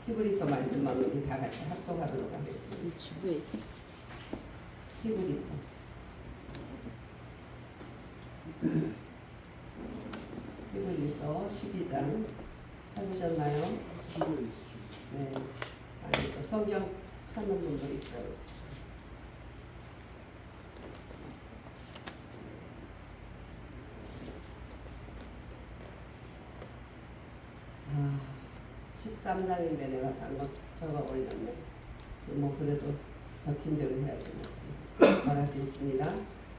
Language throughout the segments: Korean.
히브리서 말씀만 우리 다 같이 합독하도록 하겠습니다. 주부에 있어. 히브리서. 히브리서 12장 찾으셨나요? 네. 아니, 또 성경 찾는 분도 있어요. 아, 13장인데 내가 잘못 적어 올렸네. 뭐 그래도 적힌 대로 해야지. 말할 수 있습니다.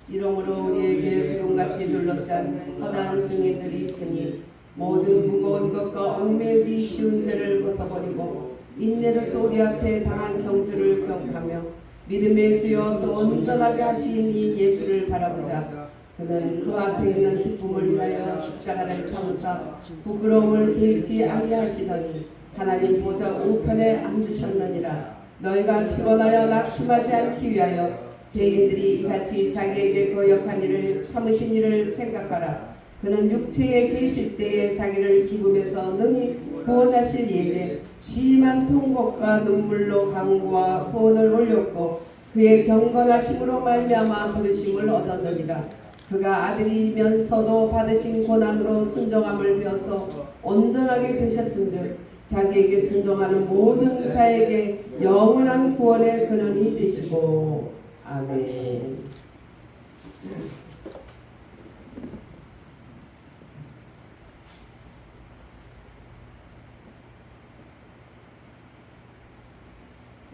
이러므로 우리에게 구름같이 둘러싼 허다한 증인들이 있으니 모든 무거운 것과 얽매이기 쉬운 죄를 벗어버리고 인내로서 우리 앞에 당한 경주를 기억하며 믿음의 주여 또 온전하게 하신 이 예수를 바라보자. 그는 그 앞에 있는 기쁨을 위하여 십자가를 참으사 부끄러움을 개의치 아니하시더니 하나님 보좌 우편에 앉으셨느니라. 너희가 피곤하여 낙심하지 않기 위하여 죄인들이 이같이 자기에게 거역한 일을 참으신 일을 생각하라. 그는 육체에 계실 때에 자기를 죽음에서 능히 구원하실 이에게 심한 통곡과 눈물로 간구와 소원을 올렸고 그의 경건하심으로 말미암아 부르심을 얻었느니라. 그가 아들이면서도 받으신 고난으로 순종함을 배워서 온전하게 되셨은즉 자기에게 순종하는 모든 자에게 영원한 구원의 근원이 되시고. 아멘.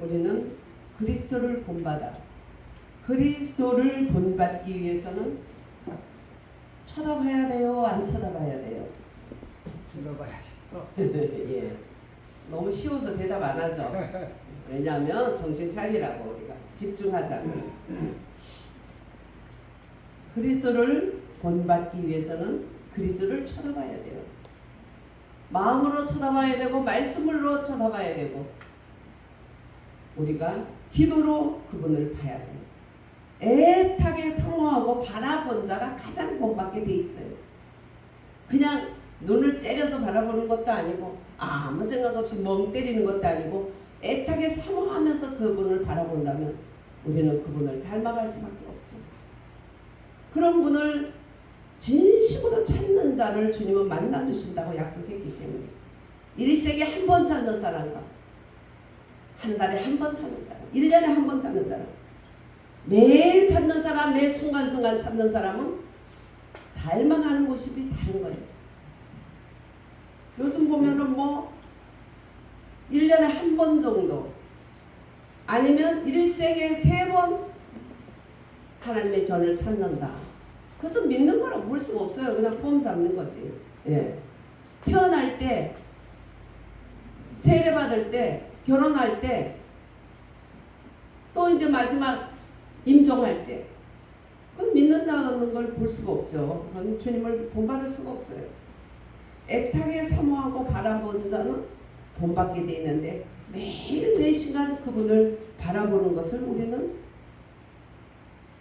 우리는 그리스도를 본받아. 그리스도를 본받기 위해서는 쳐다봐야 돼요? 안 쳐다봐야 돼요? 쳐다봐야지. 예. 너무 쉬워서 대답 안 하죠. 왜냐하면 정신 차리라고 우리가 집중하자고. 그리스도를 본받기 위해서는 그리스도를 쳐다봐야 돼요. 마음으로 쳐다봐야 되고 말씀으로 쳐다봐야 되고 우리가 기도로 그분을 봐야 돼요. 애타게 사모하고 바라본 자가 가장 본받게 돼 있어요. 그냥 눈을 째려서 바라보는 것도 아니고 아무 생각 없이 멍 때리는 것도 아니고 애타게 사모하면서 그분을 바라본다면 우리는 그분을 닮아갈 수밖에 없죠. 그런 분을 진심으로 찾는 자를 주님은 만나주신다고 약속했기 때문에 일생에 한 번 찾는 사람과 한 달에 한 번 찾는 사람, 1년에 한 번 찾는 사람, 매일 찾는 사람, 매 순간순간 찾는 사람은 닮아가는 모습이 다른 거예요. 요즘 보면은 뭐 1년에 한 번 정도 아니면 일생에 3번 하나님의 전을 찾는다. 그것은 믿는 거라고 볼 수가 없어요. 그냥 폼 잡는 거지. 예. 태어날 때, 세례 받을 때, 결혼할 때, 또 이제 마지막 임종할 때, 그건 믿는다는 걸 볼 수가 없죠. 그건 주님을 본받을 수가 없어요. 애타게 사모하고 바라보는 자는 본받게 돼 있는데 매일 매 시간 그분을 바라보는 것을 우리는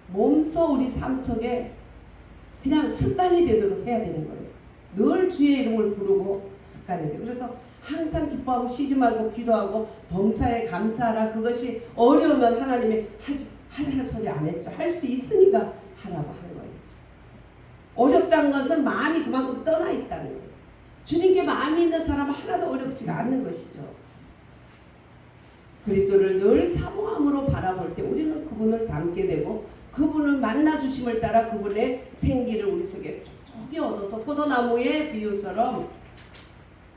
몸소 우리 삶 속에 그냥 습관이 되도록 해야 되는 거예요. 늘 주의 이름을 부르고 습관이 돼요. 그래서 항상 기뻐하고 쉬지 말고 기도하고 범사에 감사하라. 그것이 어려우면 하나님이 하라는 소리 안 했죠. 할 수 있으니까 하라고 하는 거예요. 어렵다는 것은 마음이 그만큼 떠나 있다는 거예요. 주님께 마음이 있는 사람은 하나도 어렵지가 않는 것이죠. 그리스도를 늘 사모함으로 바라볼 때 우리는 그분을 닮게 되고 그분을 만나주심을 따라 그분의 생기를 우리 속에 촉촉이 얻어서 포도나무의 비유처럼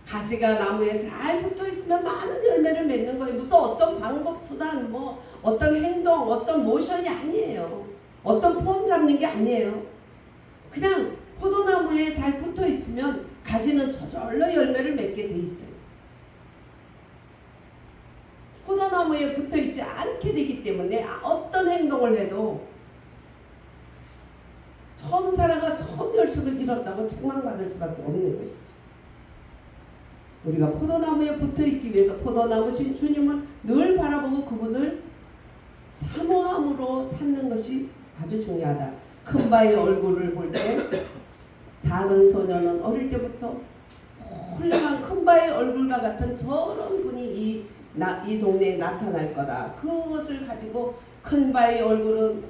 가지가 나무에 잘 붙어있으면 많은 열매를 맺는 거예요. 무슨 어떤 방법, 수단, 뭐 어떤 행동, 어떤 모션이 아니에요. 어떤 폼 잡는 게 아니에요. 그냥 포도나무에 잘 붙어있으면 가지는 저절로 열매를 맺게 돼 있어요. 포도나무에 붙어있지 않게 되기 때문에 어떤 행동을 해도 처음 살아가 처음 열심을 잃었다고 책망받을 수밖에 없는 것이죠. 우리가 포도나무에 붙어있기 위해서 포도나무신 주님을 늘 바라보고 그분을 사모함으로 찾는 것이 아주 중요하다. 큰 바의 얼굴을 볼 때 작은 소녀는 어릴 때부터 훌륭한 큰 큰바의 얼굴과 같은 저런 분이 이 동네에 나타날 거다. 그것을 가지고 큰바의 얼굴은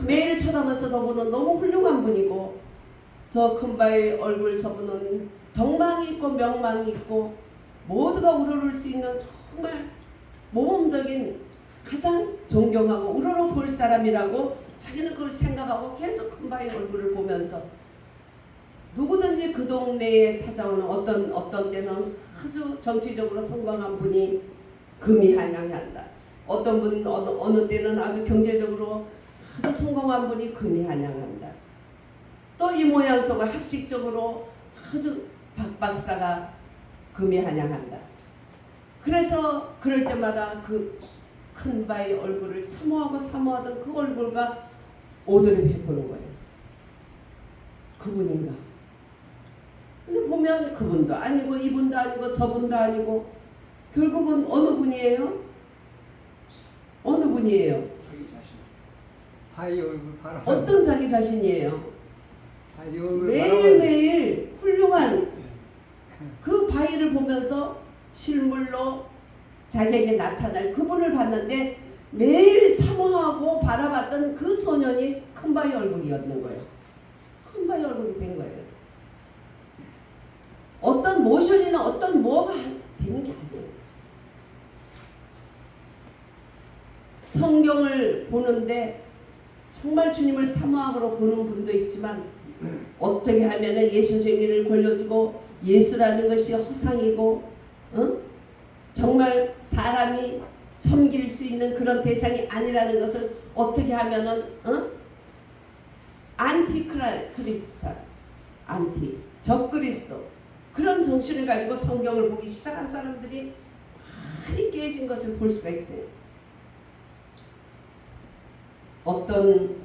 매일 쳐다봐서 저분은 너무 훌륭한 분이고, 저 큰바의 얼굴 저분은 덕망이 있고 명망이 있고 모두가 우러를 수 있는 정말 모범적인 가장 존경하고 우러러 볼 사람이라고 자기는 그걸 생각하고 계속 큰바의 얼굴을 보면서 누구든지 그 동네에 찾아오는 어떤 때는 아주 정치적으로 성공한 분이 금이 한양한다. 어떤 분은 어느 때는 아주 경제적으로 아주 성공한 분이 금이 한양한다. 또 이 모양 저거 학식적으로 아주 박박사가 금이 한양한다. 그래서 그럴 때마다 그 큰바의 얼굴을 사모하던 그 얼굴과 오더를 베푸는 거예요. 그분인가? 근데 보면 그분도 아니고 이분도 아니고 저분도 아니고 결국은 어느 분이에요? 어느 분이에요? 자기 자신. 바위 얼굴 바라. 어떤 자기 자신이에요? 바위 얼굴 매일매일 훌륭한 그 바위를 보면서 실물로 자기에게 나타날 그분을 봤는데 매일 사모하고 바라봤던 그 소년이 큰바위 얼굴이었는 거예요. 큰바위 얼굴이 된 거예요. 어떤 모션이나 어떤 뭐가 되는 게 아니에요. 성경을 보는데 정말 주님을 사모함으로 보는 분도 있지만 어떻게 하면 예수 생리를 걸려주고 예수라는 것이 허상이고 정말 사람이 섬길 수 있는 그런 대상이 아니라는 것을 어떻게 하면은 안티크리스타, 안티 적그리스도 그런 정신을 가지고 성경을 보기 시작한 사람들이 많이 깨진 것을 볼 수가 있어요. 어떤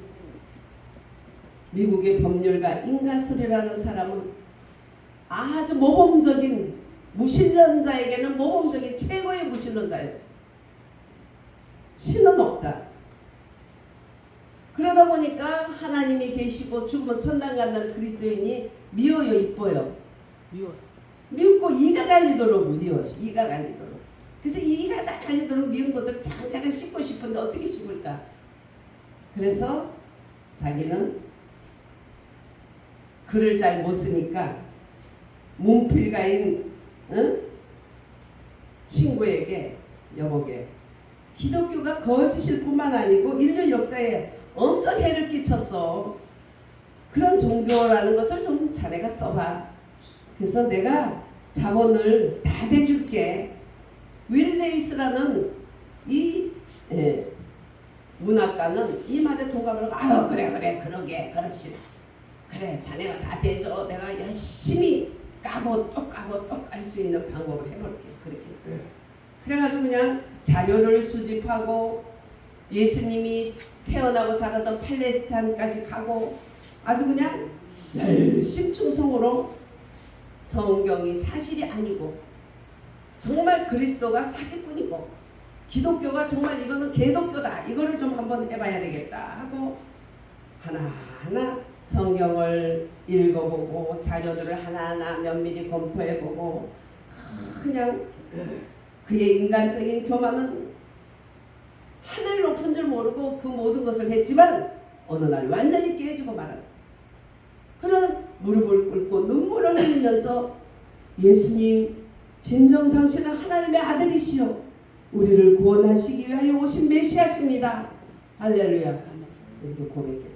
미국의 법률가 인가설이라는 사람은 아주 모범적인 무신론자에게는 모범적인 최고의 무신론자였어요. 신은 없다. 그러다 보니까 하나님이 계시고 죽으면 천당 간다는 그리스도인이 미워요, 이뻐요? 미웠고 이가 갈리도록 미워요. 이가 갈리도록. 그래서 이가 다 갈리도록 미운 것들 장장을 씹고 싶은데 어떻게 씹을까? 그래서 자기는 글을 잘 못 쓰니까 문필가인 친구에게 여보게 기독교가 거짓일 뿐만 아니고 인류 역사에 엄청 해를 끼쳤어. 그런 종교라는 것을 좀 자네가 써봐. 그래서 내가 자본을 다 대줄게. 윌레이스라는 이 문학가는 이 말에 동감을 하고 아유 그래 그러게 그럽시다. 그래 자네가 다 대줘. 내가 열심히 까고 또 깔 수 있는 방법을 해볼게. 그렇게 했어요. 그래가지고 그냥 자료를 수집하고 예수님이 태어나고 자라던 팔레스타인까지 가고 아주 그냥 열심충성으로 성경이 사실이 아니고 정말 그리스도가 사기꾼이고 기독교가 정말 이거는 개독교다. 이거를 좀 한번 해봐야 되겠다 하고 하나하나 성경을 읽어보고 자료들을 하나하나 면밀히 검토해보고 그냥 그의 인간적인 교만은 하늘 높은 줄 모르고 그 모든 것을 했지만 어느 날 완전히 깨지고 말았어. 그런 무릎을 꿇고 눈물을 흘리면서 예수님 진정 당신은 하나님의 아들이시오. 우리를 구원하시기 위하여 오신 메시아십니다. 할렐루야. 이렇게 고백했어요.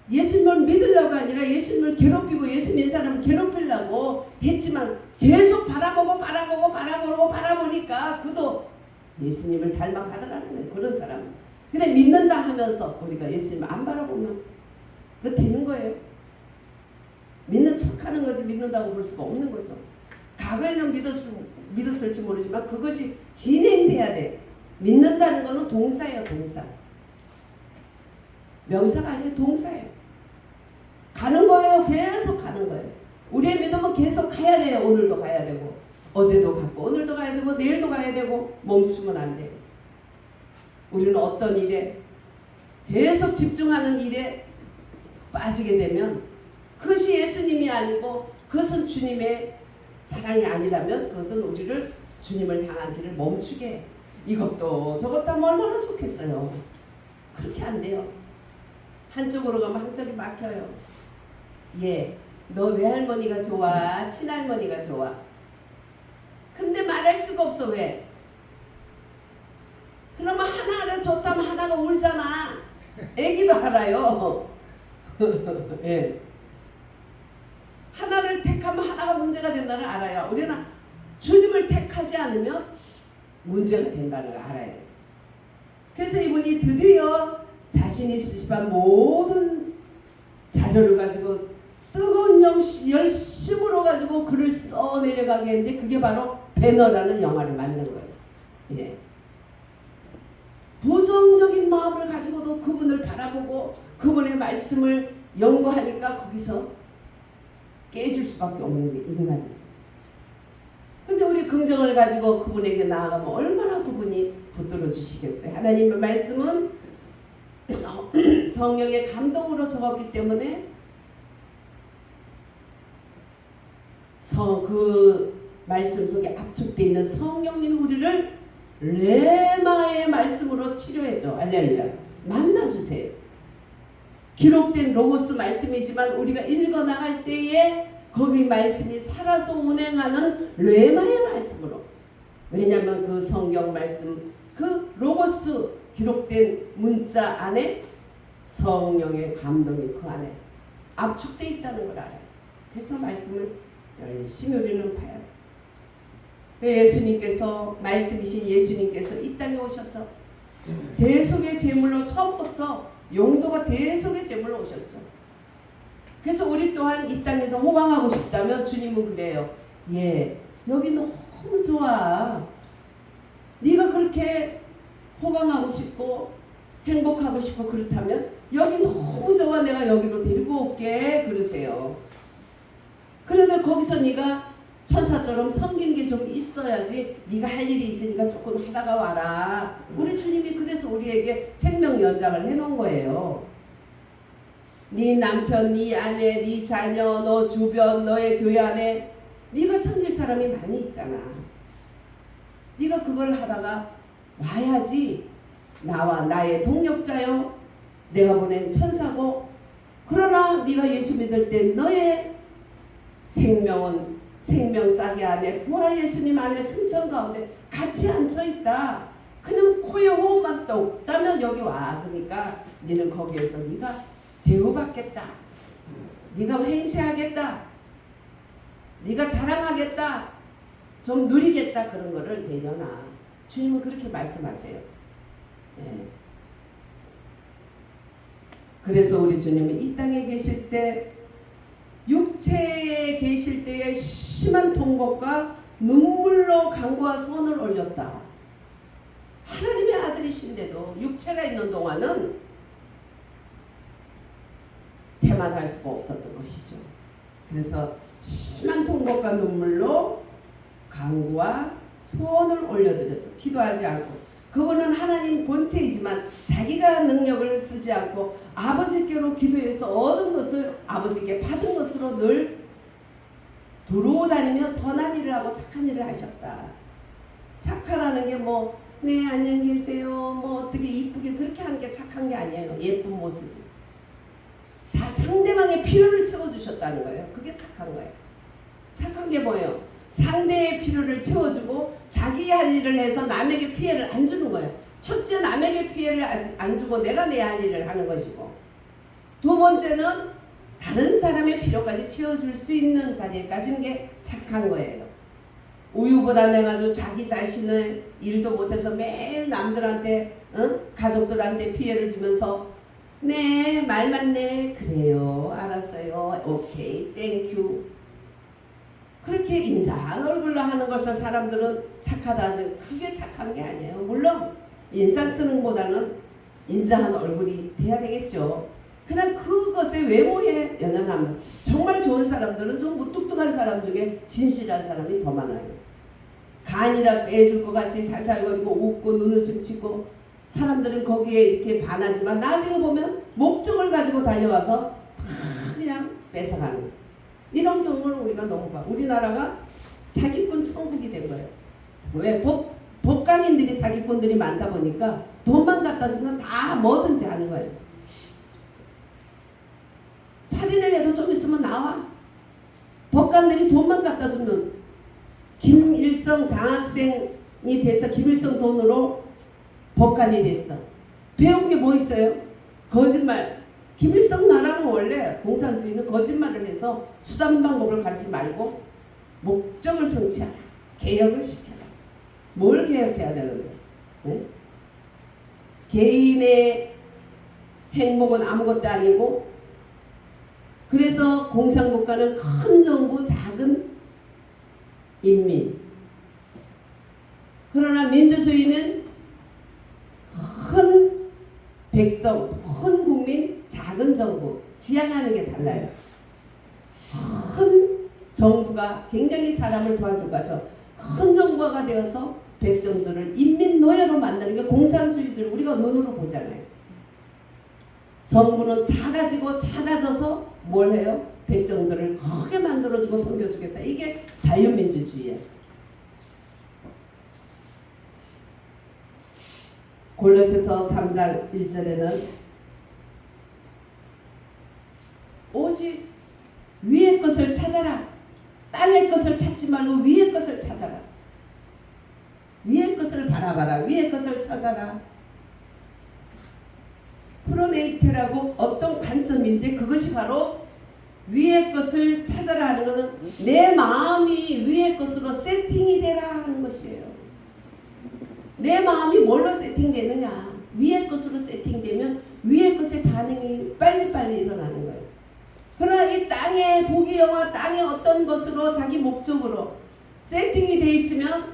예수님을 믿으려고 아니라 예수님을 괴롭히고 예수 믿는 사람을 괴롭히려고 했지만 계속 바라보니까 그도 예수님을 닮아가더라는 거예요. 그런 사람. 근데 믿는다 하면서 우리가 예수님을 안 바라보면 그거 되는 거예요. 믿는 척하는 거지 믿는다고 볼 수가 없는 거죠. 과거에는 믿었을지 모르지만 그것이 진행돼야 돼. 믿는다는 거는 동사예요. 동사. 명사가 아니라 동사예요. 가는 거예요. 계속 가는 거예요. 우리의 믿음은 계속 가야 돼요. 오늘도 가야 되고 어제도 갔고 오늘도 가야 되고 내일도 가야 되고 멈추면 안 돼요. 우리는 어떤 일에 계속 집중하는 일에 빠지게 되면 그것이 예수님이 아니고 그것은 주님의 사랑이 아니라면 그것은 우리를 주님을 향한 길을 멈추게 해. 이것도 저것도 하면 얼마나 좋겠어요. 그렇게 안 돼요. 한쪽으로 가면 한쪽이 막혀요. 예, 너 외할머니가 좋아? 친할머니가 좋아? 근데 말할 수가 없어. 왜? 그러면 하나를 줬다면 하나가 울잖아. 애기도 알아요. 예. 하나를 택하면 하나가 문제가 된다는 걸 알아요. 우리는 주님을 택하지 않으면 문제가 된다는 걸 알아야 돼요. 그래서 이분이 드디어 자신이 수집한 모든 자료를 가지고 뜨거운 열심으로 가지고 글을 써 내려가게 했는데 그게 바로 배너라는 영화를 만든 거예요. 예. 부정적인 마음을 가지고도 그분을 바라보고 그분의 말씀을 연구하니까 거기서 깨질 수밖에 없는 게 인간이죠. 근데 우리 긍정을 가지고 그분에게 나아가면 얼마나 그분이 붙들어 주시겠어요. 하나님의 말씀은 성령의 감동으로 적었기 때문에 그 말씀 속에 압축되어 있는 성령님이 우리를 레마의 말씀으로 치료해줘. 할렐루야. 만나주세요. 기록된 로고스 말씀이지만 우리가 읽어나갈 때에 거기 말씀이 살아서 운행하는 레마의 말씀으로. 왜냐하면 그 성경 말씀, 그 로고스 기록된 문자 안에 성령의 감동이 그 안에 압축되어 있다는 걸 알아요. 그래서 말씀을 열심히 우리는 봐야 돼요. 예수님께서, 말씀이신 예수님께서 이 땅에 오셔서 대속의 제물로 처음부터 용도가 대속의 제물로 오셨죠. 그래서 우리 또한 이 땅에서 호강하고 싶다면 주님은 그래요. 예, 여기 너무 좋아. 네가 그렇게 호강하고 싶고 행복하고 싶고 그렇다면 여기 너무 좋아. 내가 여기로 데리고 올게. 그러세요. 그런데 거기서 네가 천사처럼 섬긴 게 좀 있어야지. 네가 할 일이 있으니까 조금 하다가 와라. 우리 주님이 그래서 우리에게 생명 연장을 해놓은 거예요. 네 남편, 네 아내, 네 자녀, 너 주변, 너의 교회 안에 네가 섬길 사람이 많이 있잖아. 네가 그걸 하다가 와야지. 나와 나의 동력자요. 내가 보낸 천사고. 그러나 네가 예수 믿을 때 너의 생명은 생명 싸게 안에 부활 예수님 안에 승천 가운데 같이 앉혀있다. 그냥 코에 호흡만 똑따면 여기 와. 그러니까 너는 거기에서 네가 대우받겠다. 네가 행세하겠다. 네가 자랑하겠다. 좀 누리겠다. 그런 거를 내려놔. 주님은 그렇게 말씀하세요. 예. 그래서 우리 주님은 이 땅에 계실 때 육체에 계실 때의 심한 통곡과 눈물로 간구와 손을 올렸다. 하나님의 아들이신데도 육체가 있는 동안은 태만할 수가 없었던 것이죠. 그래서 심한 통곡과 눈물로 간구와 소원을 올려드려서 기도하지 않고, 그분은 하나님 본체이지만 자기가 능력을 쓰지 않고 아버지께로 기도해서 얻은 것을 아버지께 받은 것으로 늘 두루 다니며 선한 일을 하고 착한 일을 하셨다. 착하다는 게 뭐 네 안녕히 계세요 뭐 어떻게 이쁘게 그렇게 하는 게 착한 게 아니에요. 예쁜 모습이 다 상대방의 필요를 채워주셨다는 거예요. 그게 착한 거예요. 착한 게 뭐예요? 상대의 필요를 채워주고 자기 할 일을 해서 남에게 피해를 안 주는 거예요. 첫째, 남에게 피해를 안 주고 내가 내 할 일을 하는 것이고, 두 번째는 다른 사람의 필요까지 채워줄 수 있는 자리에 가지는 게 착한 거예요. 우유부단해가지고 자기 자신의 일도 못해서 매일 남들한테 가족들한테 피해를 주면서 네 말 맞네 그래요 알았어요 오케이 땡큐 그렇게 인자한 얼굴로 하는 것을 사람들은 착하다 하죠. 그게 착한 게 아니에요. 물론 인상 쓰는 것보다는 인자한 얼굴이 돼야 되겠죠. 그냥 그것의 외모에 연연하면 정말 좋은 사람들은 좀 무뚝뚝한 사람 중에 진실한 사람이 더 많아요. 간이라 빼줄 것 같이 살살거리고 웃고 눈웃음 치고 사람들은 거기에 이렇게 반하지만 나중에 보면 목적을 가지고 달려와서 그냥 뺏어가는 거예요. 이런 경우를 우리가 너무 봐. 우리나라가 사기꾼 천국이 된 거예요. 왜? 법관인들이 사기꾼들이 많다 보니까 돈만 갖다 주면 다 뭐든지 하는 거예요. 살인을 해도 좀 있으면 나와. 법관들이 돈만 갖다 주면 김일성 장학생이 돼서 김일성 돈으로 법관이 됐어. 배운 게 뭐 있어요? 거짓말. 김일성 나라는 원래 공산주의는 거짓말을 해서 수단 방법을 가르치지 말고 목적을 성취하라. 개혁을 시켜라. 뭘 개혁해야 되는데? 네? 개인의 행복은 아무것도 아니고, 그래서 공산국가는 큰 정부, 작은 인민. 그러나 민주주의는 큰 백성, 큰 국민, 작은 정부. 지향하는 게 달라요. 큰 정부가 굉장히 사람을 도와줄 거죠. 큰 정부가 되어서 백성들을 인민노예로 만드는 게 공산주의들 우리가 눈으로 보잖아요. 정부는 작아지고 작아져서 뭘 해요? 백성들을 크게 만들어주고 섬겨주겠다. 이게 자유민주주의예요. 골로새서 3장 1절에는 오직 위의 것을 찾아라. 땅의 것을 찾지 말고 위의 것을 찾아라. 위의 것을 바라봐라. 위의 것을 찾아라. 프로네이테라고 어떤 관점인데, 그것이 바로 위의 것을 찾아라 하는 것은 내 마음이 위의 것으로 세팅이 되라 하는 것이에요. 내 마음이 뭘로 세팅되느냐? 위의 것으로 세팅되면 위의 것의 반응이 빨리빨리 일어나는 거예요. 그러나 이 땅의 복이 영화, 땅의 어떤 것으로 자기 목적으로 세팅이 돼 있으면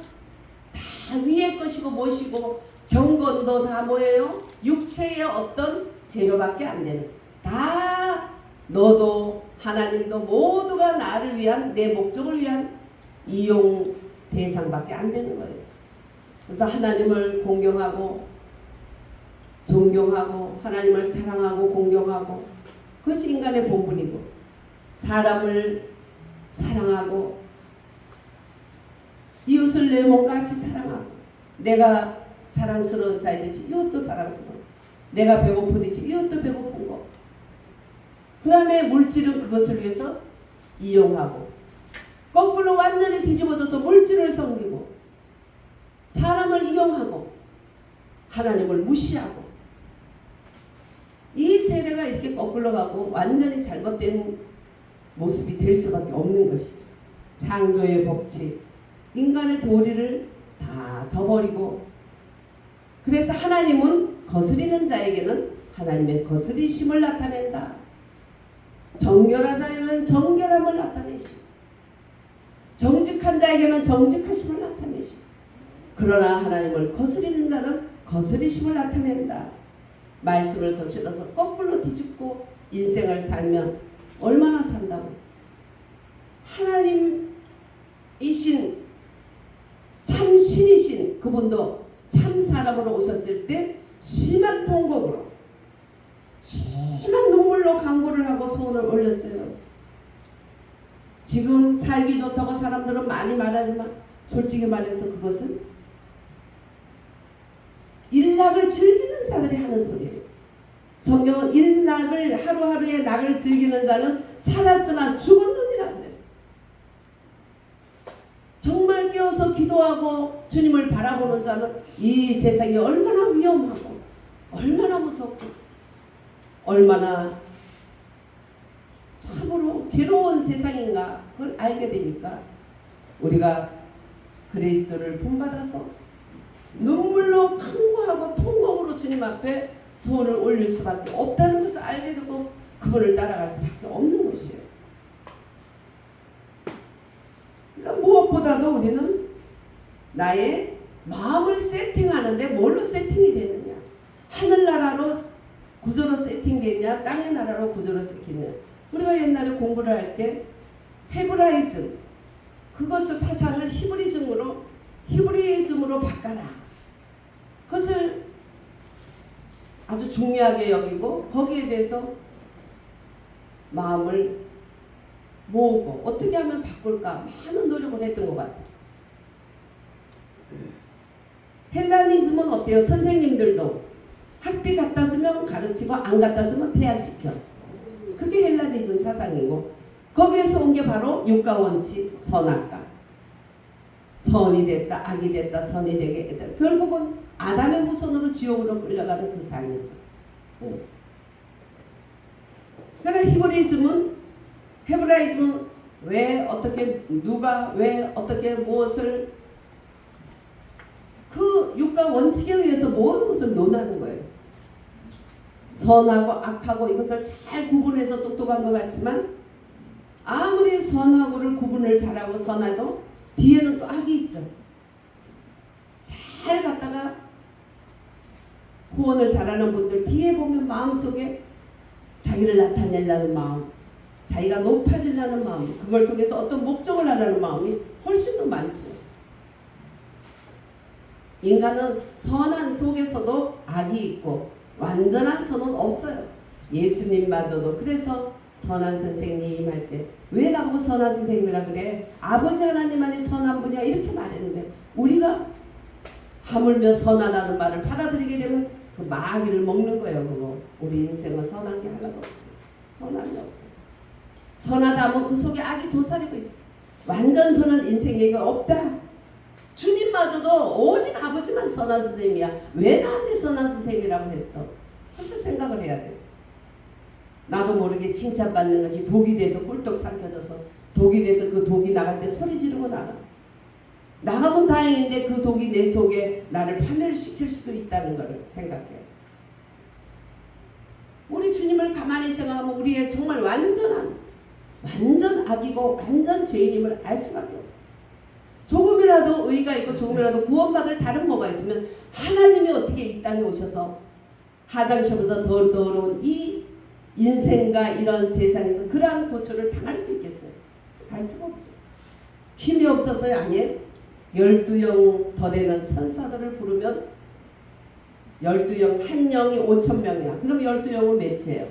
다 위의 것이고 무엇이고, 경건도 다 뭐예요? 육체의 어떤 재료밖에 안 되는. 다 너도 하나님도 모두가 나를 위한, 내 목적을 위한 이용 대상밖에 안 되는 거예요. 그래서 하나님을 공경하고 존경하고 하나님을 사랑하고 공경하고, 그것이 인간의 본분이고, 사람을 사랑하고 이웃을 내 몸같이 사랑하고, 내가 사랑스러운 자이듯이 이웃도 사랑스러워. 내가 배고프듯이 이웃도 배고픈 거. 그 다음에 물질은 그것을 위해서 이용하고, 거꾸로 완전히 뒤집어져서 물질을 섬기고 사람을 이용하고 하나님을 무시하고, 이 세대가 이렇게 거꾸로 가고 완전히 잘못된 모습이 될 수밖에 없는 것이죠. 창조의 법칙, 인간의 도리를 다 저버리고, 그래서 하나님은 거스리는 자에게는 하나님의 거스리심을 나타낸다. 정결한 자에게는 정결함을 나타내시고, 정직한 자에게는 정직하심을 나타내시고, 그러나 하나님을 거스리는 자는 거스리심을 나타낸다. 말씀을 거슬러서 거꾸로 뒤집고 인생을 살면 얼마나 산다고. 하나님이신 참 신이신 그분도 참 사람으로 오셨을 때 심한 통곡으로, 심한 눈물로 간구를 하고 소원을 올렸어요. 지금 살기 좋다고 사람들은 많이 말하지만 솔직히 말해서 그것은 일락을 즐기는 자들이 하는 소리예요. 성경은 일락을, 하루하루의 낙을 즐기는 자는 살았으나 죽었느니라 그랬어요. 정말 깨어서 기도하고 주님을 바라보는 자는 이 세상이 얼마나 위험하고 얼마나 무섭고 얼마나 참으로 괴로운 세상인가, 그걸 알게 되니까 우리가 그리스도를 본받아서 눈물로 간구하고 통곡으로 주님 앞에 소원을 올릴 수밖에 없다는 것을 알게 되고 그분을 따라갈 수밖에 없는 것이에요. 그러니까 무엇보다도 우리는 나의 마음을 세팅하는데 뭘로 세팅이 되느냐, 하늘나라로 구조로 세팅되냐, 땅의 나라로 구조로 세팅되냐. 우리가 옛날에 공부를 할 때 헤브라이즘, 그것을 사상을 히브리즘으로 바꿔라. 그것을 아주 중요하게 여기고 거기에 대해서 마음을 모으고 어떻게 하면 바꿀까 많은 노력을 했던 것 같아요. 헬라니즘은 어때요? 선생님들도 학비 갖다 주면 가르치고 안 갖다 주면 폐학시켜. 그게 헬라니즘 사상이고 거기에서 온 게 바로 육가원칙 선악과. 선이 됐다 악이 됐다 선이 되게 됐다. 결국은 아담의 후손으로 지옥으로 끌려가는 그 상이죠. 그러나 헤브라이즘은 왜 어떻게 누가 왜 어떻게 무엇을 그 육가 원칙에 의해서 모든 것을 논하는 거예요. 선하고 악하고 이것을 잘 구분해서 똑똑한 것 같지만 아무리 선하고를 구분을 잘하고 선하도 뒤에는 또 악이 있죠. 잘 갖다가 후원을 잘하는 분들 뒤에 보면 마음속에 자기를 나타내려는 마음, 자기가 높아지려는 마음, 그걸 통해서 어떤 목적을 하려는 마음이 훨씬 더 많죠. 인간은 선한 속에서도 악이 있고 완전한 선은 없어요. 예수님마저도 그래서 선한 선생님 할 때 왜 나보고 선한 선생님이라 그래? 아버지 하나님만이 선한 분이야 이렇게 말했는데 우리가 하물며 선하다는 말을 받아들이게 되면 그 마귀를 먹는 거예요. 그거. 우리 인생은 선한 게 하나도 없어요. 선한 게 없어요. 선하다 하면 그 속에 악이 도사리고 있어요. 완전 선한 인생이 없다. 주님마저도 오직 아버지만 선한 선생님이야. 왜 나한테 선한 선생님이라고 했어? 그래서 생각을 해야 돼. 나도 모르게 칭찬받는 것이 독이 돼서 꿀떡 삼켜져서 독이 돼서 그 독이 나갈 때 소리 지르고 나가면 다행인데 그 독이 내 속에 나를 파멸시킬 수도 있다는 것을 생각해요. 우리 주님을 가만히 생각하면 우리의 정말 완전 악이고 완전 죄인임을 알 수밖에 없어요. 조금이라도 의가 있고 조금이라도 구원받을 다른 뭐가 있으면 하나님이 어떻게 이 땅에 오셔서 하장시보다 더 더러운 이 인생과 이런 세상에서 그러한 고초를 당할 수 있겠어요? 할 수가 없어요. 힘이 없어서요? 아니에요. 12영 더 되는 천사들을 부르면 12영 한 영이 5,000명이야. 그럼 12영은 몇이에요?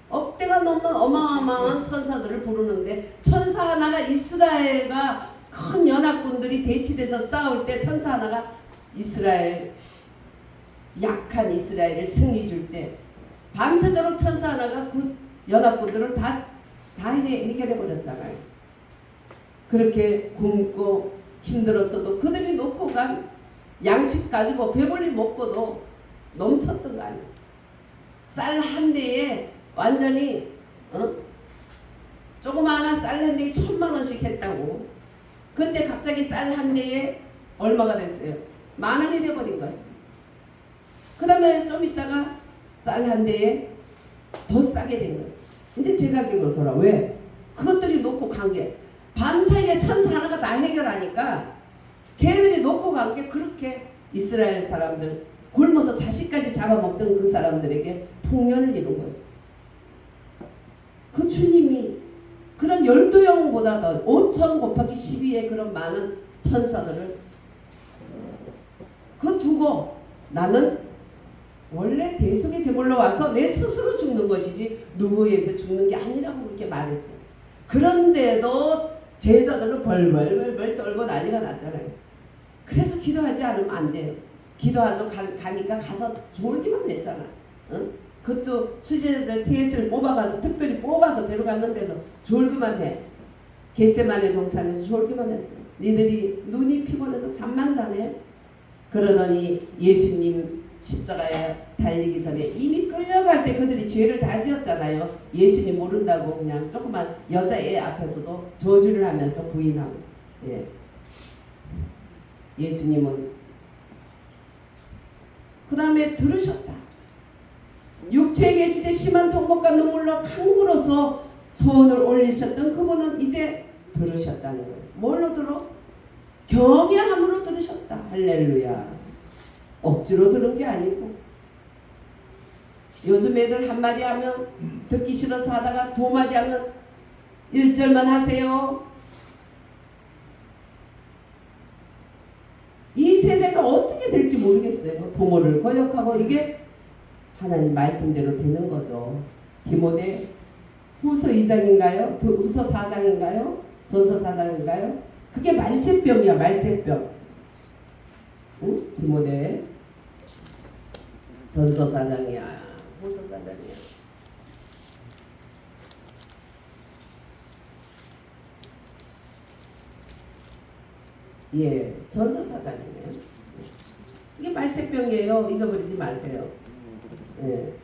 억대가 넘는 어마어마한 천사들을 부르는데 천사 하나가 이스라엘과 큰 연합군들이 대치돼서 싸울 때 천사 하나가 약한 이스라엘을 승리 줄 때 밤새도록 천사 하나가 그 연합군들을 다 해결해 버렸잖아요. 그렇게 굶고 힘들었어도 그들이 놓고 간 양식 가지고 배불리 먹고도 넘쳤던 거 아니에요. 쌀 한 대에 완전히 조그마한 쌀 한 대에 1,000,000원씩 했다고. 근데 갑자기 쌀 한 대에 얼마가 됐어요? 10,000원이 돼버린 거예요. 그 다음에 좀 있다가 쌀 한 대에 더 싸게 된 거예요. 이제 제 가격으로 돌아. 왜? 그것들이 놓고 간 게 밤사이에 천사 하나가 다 해결하니까 걔들이 놓고 간 게 그렇게 이스라엘 사람들 굶어서 자식까지 잡아먹던 그 사람들에게 풍년을 이룬 거예요. 그 주님이 그런 12영보다 더 5,000 곱하기 12의 그런 많은 천사들을 그 두고 나는 원래 대속의 제물로 와서 내 스스로 죽는 것이지 누구에 의해서 죽는 게 아니라고 그렇게 말했어요. 그런데도 제자들은 벌벌벌 떨고 난리가 났잖아요. 그래서 기도하지 않으면 안 돼요. 기도하죠. 가니까 가서 졸기만 했잖아. 응? 그것도 수제자들 셋을 뽑아가지고 특별히 뽑아서 데려갔는데도 졸기만 해. 겟세마네 동산에서 졸기만 했어요. 니들이 눈이 피곤해서 잠만 자네. 그러더니 예수님 십자가에 달리기 전에 이미 끌려갈 때 그들이 죄를 다 지었잖아요. 예수님 모른다고 그냥 조그만 여자애 앞에서도 저주를 하면서 부인하고. 예. 예수님은 그 다음에 들으셨다. 육체에 계실 때 심한 통곡과 눈물로 강물어서 소원을 올리셨던 그분은 이제 들으셨다는 거예요. 뭘로 들어? 경외함으로 들으셨다. 할렐루야. 억지로 들은 게 아니고. 요즘 애들 한마디 하면 듣기 싫어서 하다가 2마디 하면 1절만 하세요. 이 세대가 어떻게 될지 모르겠어요. 부모를 거역하고 이게 하나님 말씀대로 되는 거죠. 디모데 후서 2장인가요? 후서 4장인가요? 전서 4장인가요? 그게 말세병이야, 말세병. 응? 디모데 전서 4장이야, 후서 4장이야. 예, 전서 4장이네요. 이게 말세병이에요. 잊어버리지 마세요. 예.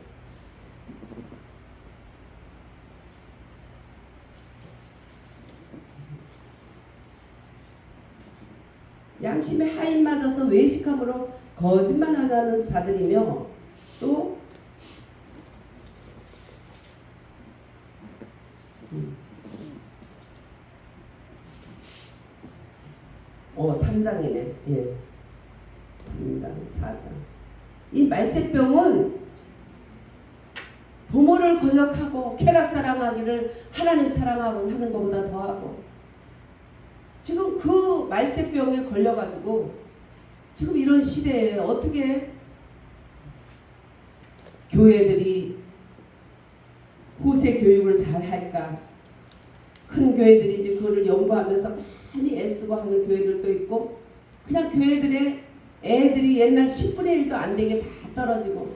양심의 하인 맞아서 외식함으로 거짓말하는 자들이며 또 음. 3장이네. 예. 3장, 4장. 이 말세병은 부모를 거역하고 쾌락 사랑하기를 하나님 사랑하고 하는 것보다 더하고 지금 그 말세병에 걸려가지고 지금 이런 시대에 어떻게 교회들이 후세 교육을 잘 할까? 큰 교회들이 이제 그거를 연구하면서 많이 애쓰고 하는 교회들도 있고 그냥 교회들의 애들이 옛날 10분의 1도 안 되게 다 떨어지고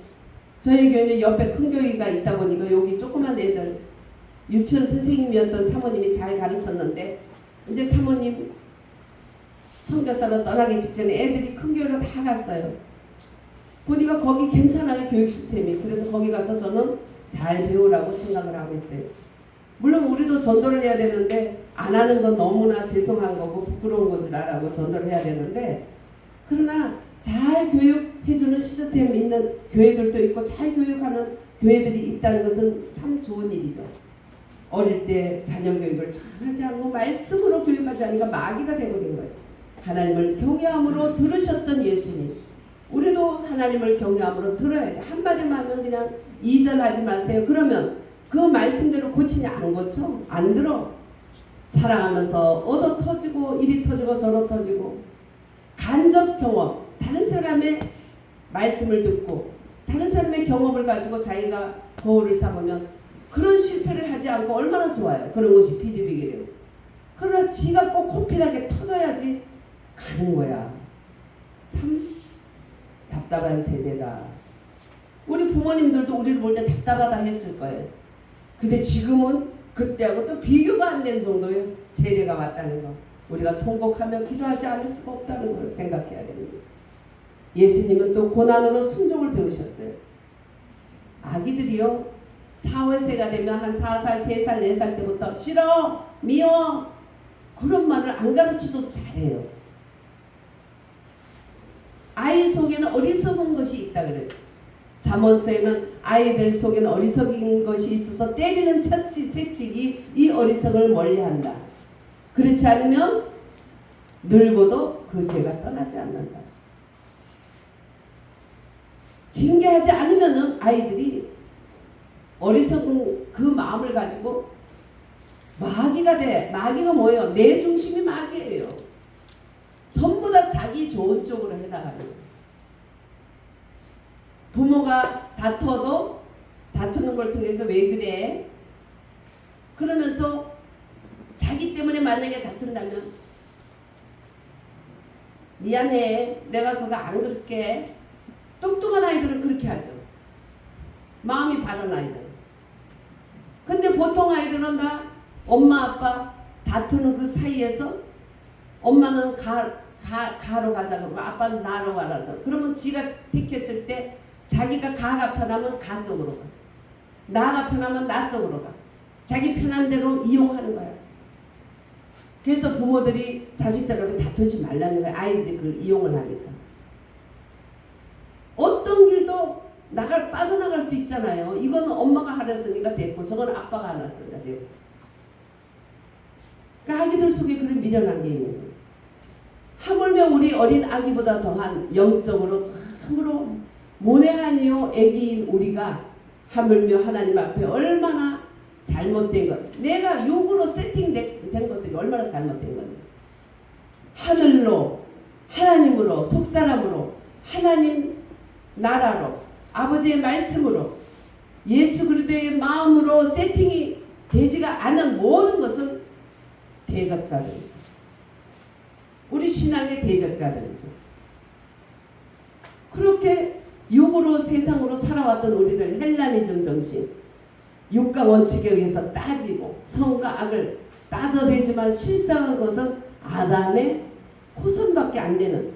저희 교회는 옆에 큰 교회가 있다 보니까 여기 조그만 애들 유치원 선생님이었던 사모님이 잘 가르쳤는데 이제 사모님 선교사로 떠나기 직전에 애들이 큰 교회로 다 갔어요. 보니까 거기 괜찮아요, 교육 시스템이. 그래서 거기 가서 저는 잘 배우라고 생각을 하고 있어요. 물론 우리도 전도를 해야 되는데 안 하는 건 너무나 죄송한 거고 부끄러운 건 줄 알고 전도를 해야 되는데 그러나 잘 교육해주는 시스템 있는 교회들도 있고 잘 교육하는 교회들이 있다는 것은 참 좋은 일이죠. 어릴 때 자녀 교육을 잘 하지 않고 말씀으로 교육하지 않으니까 마귀가 되어버린 거예요. 하나님을 경외함으로 들으셨던 예수님. 우리도 하나님을 경외함으로 들어야 돼. 한마디만 하면 그냥 이전하지 마세요. 그러면 그 말씀대로 고치냐? 안 고쳐? 안 들어. 사랑하면서 얻어 터지고 이리 터지고 저러 터지고 간접 경험. 다른 사람의 말씀을 듣고 다른 사람의 경험을 가지고 자기가 거울을 삼으면 그런 실패를 하지 않고 얼마나 좋아요. 그런 것이 비디비게요. 그러나 지가 꼭 코피나게 터져야지 가는 거야. 참 답답한 세대다. 우리 부모님들도 우리를 볼 때 답답하다 했을 거예요. 근데 지금은 그때하고 또 비교가 안 된 정도의 세대가 왔다는 거. 우리가 통곡하며 기도하지 않을 수가 없다는 걸 생각해야 됩니다. 예수님은 또 고난으로 순종을 배우셨어요. 아기들이요 4, 5세가 되면 한 4살, 3살, 4살 때부터 싫어, 미워 그런 말을 안 가르쳐도 잘해요. 아이 속에는 어리석은 것이 있다 그랬어요. 잠언서에는 아이들 속에는 어리석인 것이 있어서 때리는 채찍이 이 어리석음을 멀리한다. 그렇지 않으면 늙어도 그 죄가 떠나지 않는다. 징계하지 않으면 아이들이 어리석은 그 마음을 가지고 마귀가 돼. 마귀가 뭐예요? 내 중심이 마귀예요. 전부 다 자기 좋은 쪽으로 해나가는 거예요. 부모가 다퉈도 다투는 걸 통해서 왜 그래? 그러면서 자기 때문에 만약에 다툰다면 미안해. 내가 그거 안 그럴게. 똑똑한 아이들은 그렇게 하죠. 마음이 바른 아이들. 근데 보통 아이들은 다 엄마 아빠 다투는 그 사이에서 엄마는 가로 가자 그러고 아빠는 나로 가라서 그러면 지가 택했을 때 자기가 가가 편하면 가 쪽으로 가. 나가 편하면 나 쪽으로 가. 자기 편한 대로 이용하는 거야. 그래서 부모들이 자식들하고 다투지 말라는 거야. 아이들이 그걸 이용을 하니까. 어떤 길도 빠져나갈 수 있잖아요. 이거는 엄마가 하랬으니까 됐고 저건 아빠가 하랬으니까 됐고. 그러니까 아기들 속에 그런 미련한 게 있는 거예요. 하물며 우리 어린 아기보다 더한 영적으로 참으로 모내하니요 애기인 우리가 하물며 하나님 앞에 얼마나 잘못된 것, 내가 욕으로 세팅된 것들이 얼마나 잘못된 건데, 하늘로 하나님으로 속사람으로 하나님 나라로 아버지의 말씀으로 예수 그리스도의 마음으로 세팅이 되지가 않은 모든 것은 대적자들이죠. 우리 신앙의 대적자들이죠. 그렇게 육으로 세상으로 살아왔던 우리들 헬라니즘 정신, 육과 원칙에 의해서 따지고 선과 악을 따져대지만 실상한 것은 아담의 후손밖에 안 되는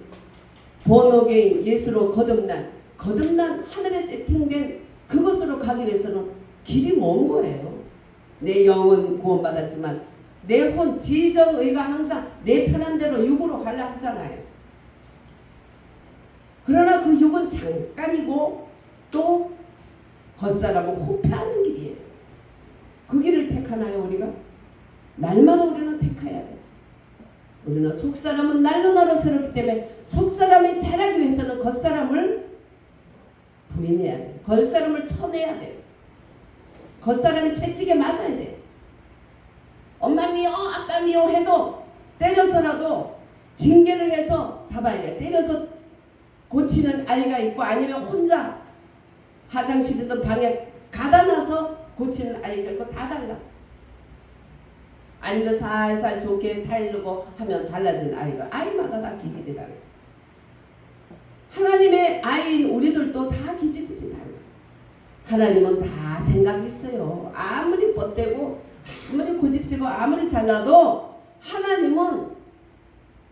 본어게인 예수로 거듭난 하늘에 세팅된 그것으로 가기 위해서는 길이 먼 거예요. 내 영은 구원받았지만 내 혼 지정의가 항상 내 편한 대로 육으로 가려 하잖아요. 그러나 그 육은 잠깐이고 또 겉사람은 호패하는 길이에요. 그 길을 택하나요 우리가? 날마다 우리는 택해야 돼요. 우리는 속사람은 날로 날로 새롭기 때문에 속사람이 자라기 위해서는 겉사람을 부인해야 돼요. 겉사람을 쳐내야 돼요. 겉사람이 채찍에 맞아야 돼요. 엄마 미워 아빠 미워 해도 때려서라도 징계를 해서 잡아야 돼요. 때려서 고치는 아이가 있고 아니면 혼자 화장실이든 방에 가다 놔서 고치는 아이가 있고 다 달라. 아니면 살살 좋게 타이르고 하면 달라지는 아이마다 다 기질이 달라요. 하나님의 아이인 우리들도 다 기질이 달라요. 하나님은 다 생각이 있어요. 아무리 뻗대고 아무리 고집세고 아무리 잘나도 하나님은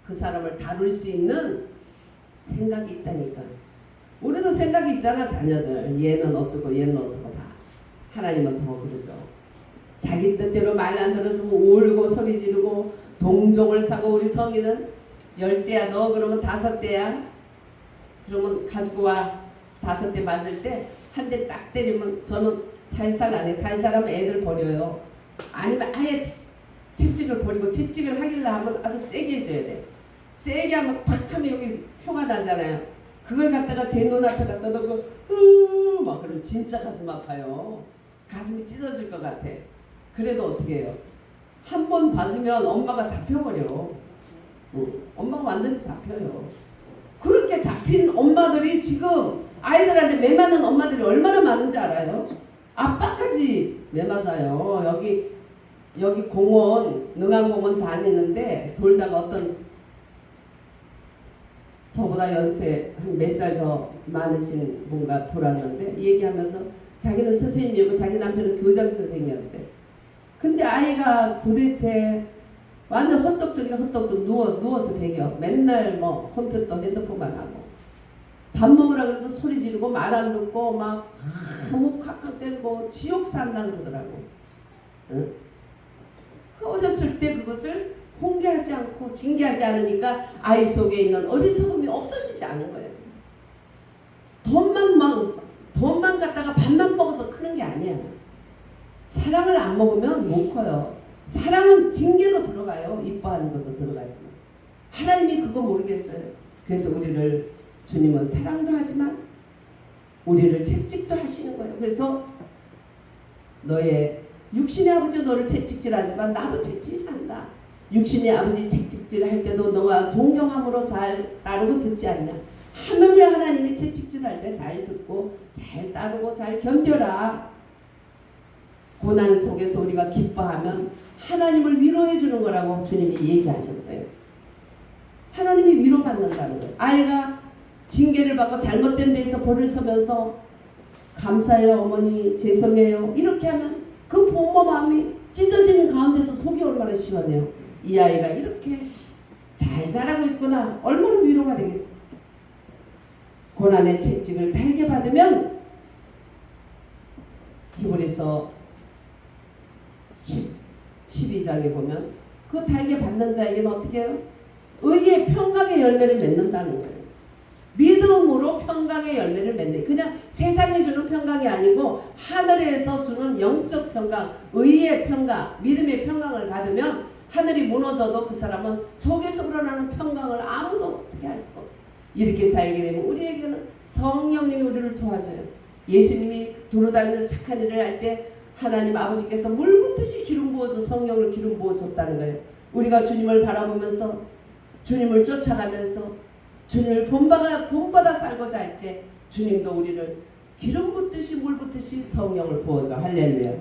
그 사람을 다룰 수 있는 생각이 있다니까. 우리도 생각이 있잖아. 자녀들 얘는 어떻고 얘는 어떻고 다. 하나님은 더 그러죠. 자기 뜻대로 말 안 들어주고 울고 소리 지르고 동종을 사고 우리 성인은 10대야 너 그러면 5대야 그러면 가지고 와 5대 맞을 때 한 대 딱 때리면 저는 살살 안 해. 살살하면 애들 버려요. 아니면 아예 채찍을 버리고 채찍을 하길래 하면 아주 세게 해줘야 돼. 세게 하면 탁 하면 여기 표가 나잖아요. 그걸 갖다가 제 눈앞에 갖다 놓고 막 그러면 진짜 가슴 아파요. 가슴이 찢어질 것 같아. 그래도 어떻게 해요? 한 번 맞으면 엄마가 잡혀버려. 엄마가 완전히 잡혀요. 그렇게 잡힌 엄마들이 지금 아이들한테 매 맞는 엄마들이 얼마나 많은지 알아요? 아빠까지 매 맞아요. 여기 공원, 능안공원 다니는데 돌다가 어떤 저보다 연세 한 몇 살 더 많으신 분과 돌았는데 얘기하면서 자기는 선생님이고 자기 남편은 교장 선생님이었대. 근데 아이가 도대체 완전 헛떡 누워서 배겨. 맨날 뭐 컴퓨터 핸드폰만 하고 밥 먹으라 그래도 소리 지르고 말 안 듣고 막 너무 칵칵 때리고 지옥 산다 그러더라고. 응? 그 어렸을 때 그것을 공개하지 않고 징계하지 않으니까 아이 속에 있는 어리석음이 없어지지 않은 거예요. 돈만 갖다가 밥만 먹어서 크는 게 아니야. 사랑을 안 먹으면 못 커요. 사랑은 징계도 들어가요. 이뻐하는 것도 들어가지만 하나님이 그거 모르겠어요. 그래서 우리를 주님은 사랑도 하지만 우리를 채찍도 하시는 거예요. 그래서 너의 육신의 아버지 너를 채찍질하지만 나도 채찍질한다. 육신의 아버지 채찍질할 때도 너가 존경함으로 잘 따르고 듣지 않냐. 하늘의 하나님이 채찍질할 때 잘 듣고 잘 따르고 잘 견뎌라. 고난 속에서 우리가 기뻐하면 하나님을 위로해 주는 거라고 주님이 얘기하셨어요. 하나님이 위로받는다는 거예요. 아이가 징계를 받고 잘못된 데에서 벌을 서면서 감사해요 어머니 죄송해요 이렇게 하면 그 부모 마음이 찢어지는 가운데서 속이 얼마나 시원해요. 이 아이가 이렇게 잘 자라고 있구나. 얼마나 위로가 되겠어요. 고난의 채찍을 달게 받으면 히브리서 12장에 보면 그 달게 받는 자에게는 어떻게 해요? 의의 평강의 열매를 맺는다는 거예요. 믿음으로 평강의 열매를 맺는, 그냥 세상이 주는 평강이 아니고 하늘에서 주는 영적 평강, 의의 평강, 믿음의 평강을 받으면 하늘이 무너져도 그 사람은 속에서 우러나는 평강을 아무도 어떻게 할 수가 없어요. 이렇게 살게 되면 우리에게는 성령님이 우리를 도와줘요. 예수님이 두루다니는 착한 일을 할 때 하나님 아버지께서 물 붓듯이 기름 부어줘 성령을 기름 부어줬다는 거예요. 우리가 주님을 바라보면서 주님을 쫓아가면서 주님을 본받아 살고자 할 때 주님도 우리를 기름 붓듯이 물 붓듯이 성령을 부어줘. 할렐루야.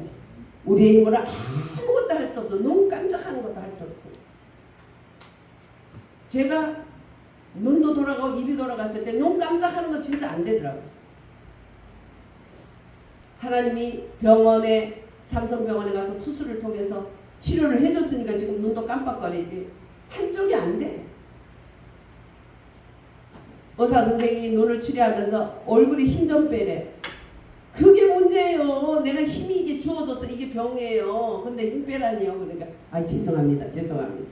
우리의 힘으로 아무것도 할 수 없어. 눈 깜짝하는 것도 할 수 없어. 제가 눈도 돌아가고 입이 돌아갔을 때 눈 깜짝하는 거 진짜 안 되더라고요. 하나님이 병원에 삼성병원에 가서 수술을 통해서 치료를 해줬으니까 지금 눈도 깜빡거리지 한쪽이 안 돼. 의사 선생님이 눈을 치료하면서 얼굴에 힘 좀 빼래. 그게 문제예요. 내가 힘이 이게 주어져서 이게 병이에요. 근데 힘 빼라니요. 그러니까 죄송합니다. 죄송합니다.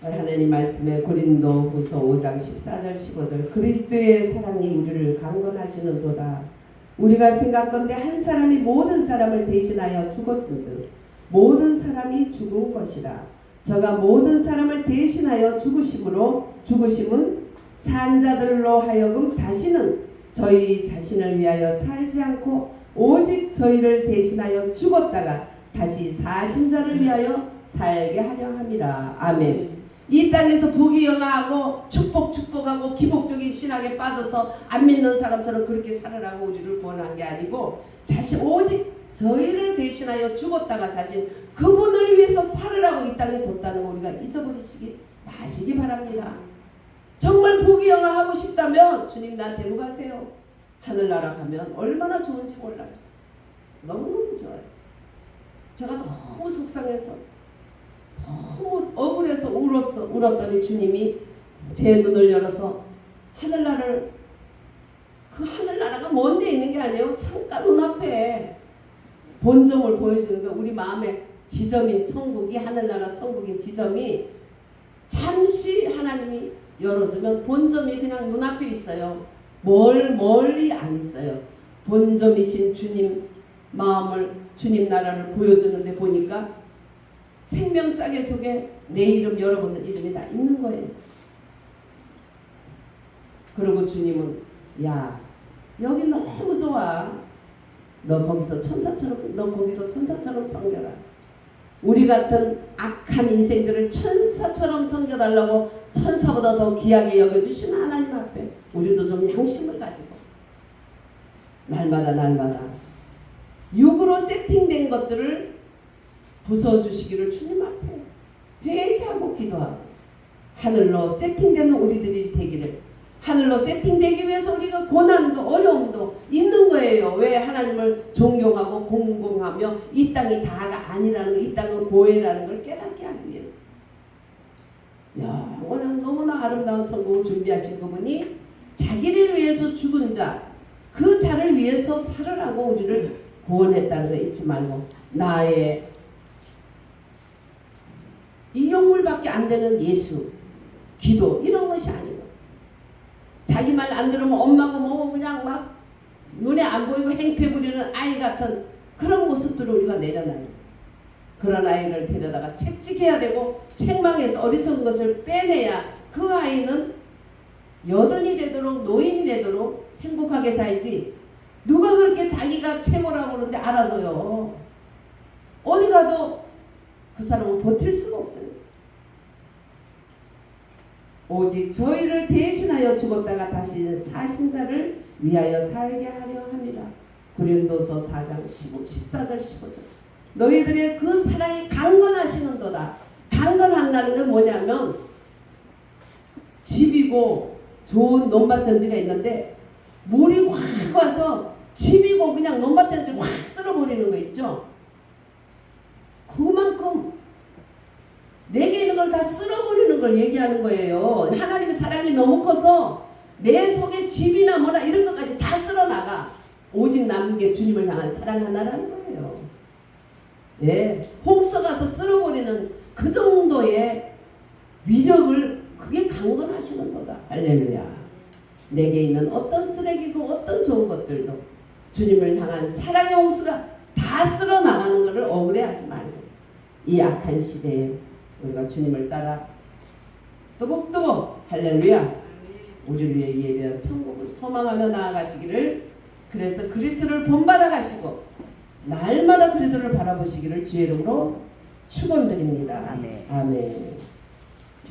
하나님 말씀에 고린도후서 5장 14절 15절 그리스도의 사랑이 우리를 강건하시는도다. 우리가 생각건대 한 사람이 모든 사람을 대신하여 죽었은즉 모든 사람이 죽은 것이라. 저가 모든 사람을 대신하여 죽으심은 산 자들로 하여금 다시는 저희 자신을 위하여 살지 않고 오직 저희를 대신하여 죽었다가 다시 사신 자를 위하여 살게 하려 함이라. 아멘. 이 땅에서 부귀영화하고 축복하고 기복적인 신학에 빠져서 안 믿는 사람처럼 그렇게 살으라고 우리를 구원한 게 아니고 오직 저희를 대신하여 죽었다가 사신 그분을 위해서 살으라고 이 땅에 뒀다는 거 우리가 잊어버리시기 마시기 바랍니다. 정말 부귀영화하고 싶다면 주님 나 데리고 가세요. 하늘나라 가면 얼마나 좋은지 몰라요. 너무너무 좋아요. 제가 너무 속상해서 너무 억울해서 울었더니 주님이 제 눈을 열어서 하늘나라를 그 하늘나라가 먼 데 있는 게 아니에요. 잠깐 눈앞에 본점을 보여주는 거. 우리 마음의 지점인 천국이 하늘나라 천국인 지점이 잠시 하나님이 열어주면 본점이 그냥 눈앞에 있어요. 멀리 안 있어요. 본점이신 주님 마음을 주님 나라를 보여주는데 보니까 생명싸개 속에 내 이름 여러분들 이름이 다 있는 거예요. 그리고 주님은 야 여기 너무 좋아. 너 거기서 천사처럼 섬겨라. 우리 같은 악한 인생들을 천사처럼 섬겨달라고 천사보다 더 귀하게 여겨주신 하나님 앞에 우리도 좀 양심을 가지고 날마다 육으로 세팅된 것들을 부숴주시기를 주님 앞에 회개하고 기도하고 하늘로 세팅되는 우리들이 되기를. 하늘로 세팅되기 위해서 우리가 고난도 어려움도 있는 거예요. 왜? 하나님을 존경하고 공경하며 이 땅이 다가 아니라는 거, 이 땅은 고해라는 걸 깨닫게 하기 위해서. 영원한 너무나 아름다운 천국을 준비하신 그분이 자기를 위해서 죽은 자, 그 자를 위해서 살으라고 우리를 구원했다는 거 잊지 말고 나의 이용물밖에 안 되는 예수, 기도 이런 것이 아니고 자기 말 안 들으면 엄마가 뭐 그냥 막 눈에 안 보이고 행패 부리는 아이 같은 그런 모습들을 우리가 내려놔요. 그런 아이를 데려다가 책찍해야 되고 책망해서 어리석은 것을 빼내야 그 아이는 여든이 되도록 노인이 되도록 행복하게 살지. 누가 그렇게 자기가 최고라고 그러는데 알아줘요. 어디 가도 그 사람은 버틸 수가 없어요. 오직 저희를 대신하여 죽었다가 다시 사신 자를 위하여 살게 하려 함이라. 고린도서 4장 14절 15절 너희들의 그 사랑이 강건하시는도다. 강건한다는 건 뭐냐면 집이고 좋은 논밭전지가 있는데 물이 확 와서 집이고 그냥 논밭전지 확 쓸어버리는 거 있죠. 그만큼 내게 있는 걸 다 쓸어버리는 걸 얘기하는 거예요. 하나님의 사랑이 너무 커서 내 속에 집이나 뭐나 이런 것까지 다 쓸어나가. 오직 남은 게 주님을 향한 사랑 하나라는 거예요. 예, 홍수 가서 쓸어버리는 그 정도의 위력을 그게 강건하시는 거다. 할렐루야. 내게 있는 어떤 쓰레기고 어떤 좋은 것들도 주님을 향한 사랑의 홍수가 다 쓸어나가는 것을 억울해하지 말고 이 악한 시대에 우리가 주님을 따라 또복또복 할렐루야 우리를 위해 예배한 천국을 소망하며 나아가시기를. 그래서 그리스도를 본받아 가시고 날마다 그리스도를 바라보시기를 주의 이름으로 축원드립니다. 아멘. 아멘.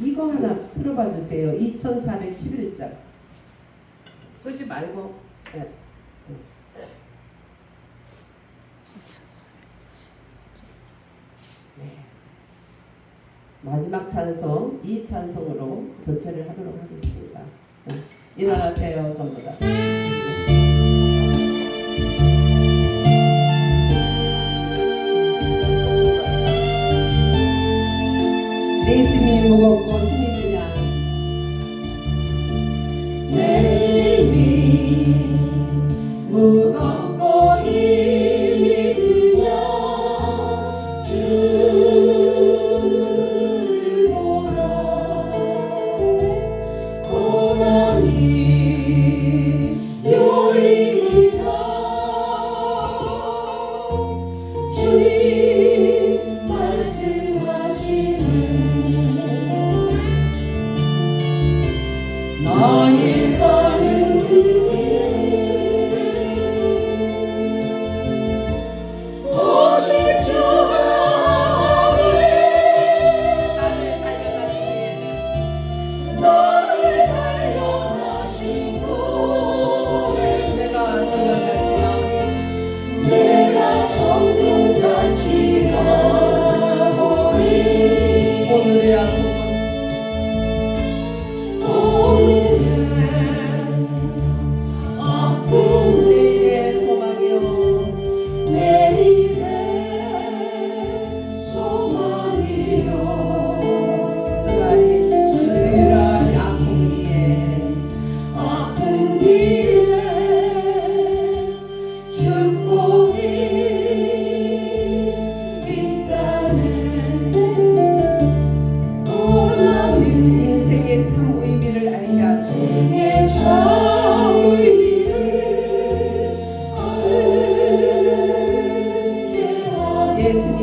이거 하나 풀어봐 주세요. 2411장 끄지 말고. 네. 네. 마지막 찬송, 이 찬송으로 교체를 하도록 하겠습니다. 네. 일어나세요, 전부 다. 내 짐이 무겁고 힘이 드냐? 내 짐이 무겁고 힘이 드냐 주를 보라 고난이 요인이라 주님 말씀하시는 나의 가는 그 길 오직 주가 나를 달려가신 후에 내가 정금같이 나오리 오늘의 우리의 소망이요 내일의 소망이요 수라리 아픈 길에 축복이 있다네 오라는 인생의 참 의미를 알게 하시고 생의 참 의미를 알게 하네 예수님